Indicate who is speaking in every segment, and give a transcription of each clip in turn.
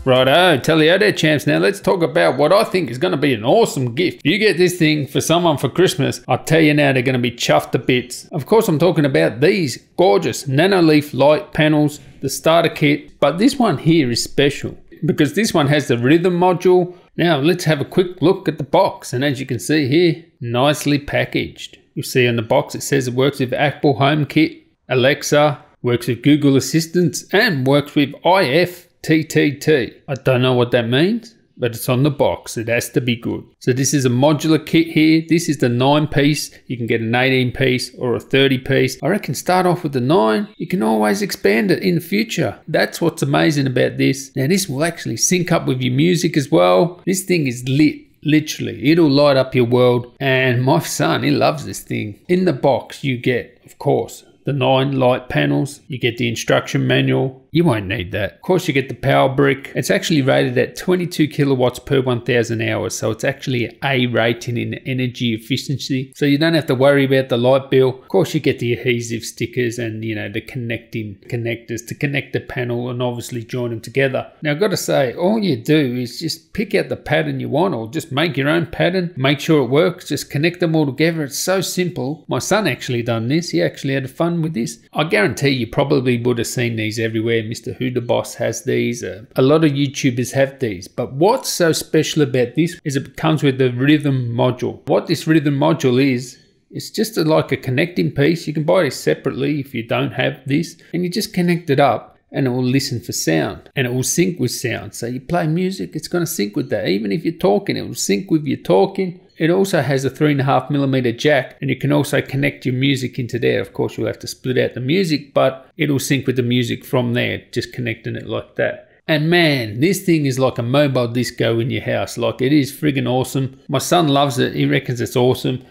Speaker 1: Righto, tally-o there, champs. Now let's talk about what I think is going to be an awesome gift. If you get this thing for someone for Christmas, I'll tell you now, they're going to be chuffed to bits. Of course, I'm talking about these gorgeous nanoleaf light panels, the starter kit, but this one here is special because this one has the rhythm module. Now let's have a quick look at the box, and as you can see here, nicely packaged. You'll see on the box it says it works with Apple HomeKit, Alexa, works with Google Assistant, and works with IFTTT. I don't know what that means, but it's on the box. It has to be good. So this is a modular kit here. This is the 9-piece. You can get an 18-piece or a 30-piece. I reckon start off with the 9. You can always expand it in the future. That's what's amazing about this. Now this will actually sync up with your music as well. This thing is lit. Literally, it'll light up your world, and my son, he loves this thing. In the box you get, of course, the 9 light panels. You get the instruction manual. You won't need that. Of course, you get the power brick. It's actually rated at 22 kilowatts per 1,000 hours, so it's actually an A rating in energy efficiency, so you don't have to worry about the light bill. Of course, you get the adhesive stickers and, you know, the connectors to connect the panel and obviously join them together. Now I've got to say, all you do is just pick out the pattern you want, or just make your own pattern, make sure it works, just connect them all together. It's so simple. My son actually done this. He actually had fun with this. I guarantee you probably would have seen these everywhere. Mr. Who the Boss has these. A lot of YouTubers have these. But what's so special about this is it comes with the rhythm module. What this rhythm module is, it's just like a connecting piece. You can buy this separately if you don't have this, and you just connect it up and it will listen for sound, and it will sync with sound. So you play music, it's going to sync with that. Even if you're talking, it will sync with your talking. It also has a 3.5mm jack, and you can also connect your music into there. Of course, you'll have to split out the music, but it'll sync with the music from there, just connecting it like that. And man, this thing is like a mobile disco in your house. Like, it is friggin' awesome. My son loves it. He reckons it's awesome.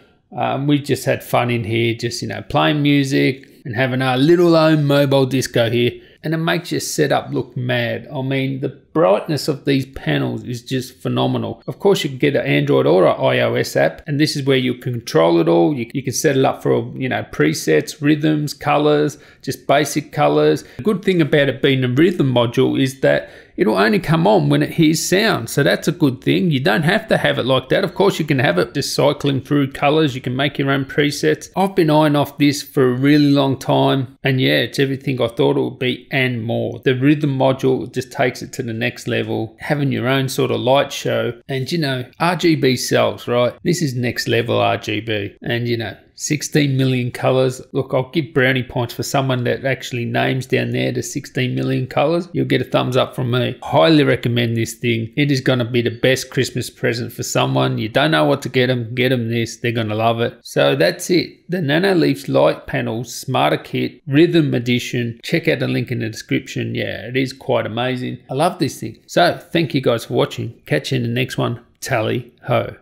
Speaker 1: We just had fun in here, just, you know, playing music and having our little own mobile disco here. And it makes your setup look mad. I mean, the brightness of these panels is just phenomenal. Of course, you can get an Android or an iOS app, and this is where you control it all. You can set it up for, you know, presets, rhythms, colors, just basic colors. The good thing about it being a rhythm module is that it'll only come on when it hears sound. So that's a good thing. You don't have to have it like that. Of course, you can have it just cycling through colors. You can make your own presets. I've been eyeing off this for a really long time, and yeah, it's everything I thought it would be and more. The rhythm module just takes it to the next level, having your own sort of light show. And you know, RGB sells, right? This is next level RGB, and you know, 16 million colors. Look, I'll give brownie points for someone that actually names down there the 16 million colors. You'll get a thumbs up from me. Highly recommend this thing. It is going to be the best Christmas present for someone. You don't know what to get them this. They're going to love it. So that's it. The Nanoleaf Light Panels Smarter Kit Rhythm Edition. Check out the link in the description. Yeah, it is quite amazing. I love this thing. So thank you guys for watching. Catch you in the next one. Tally ho.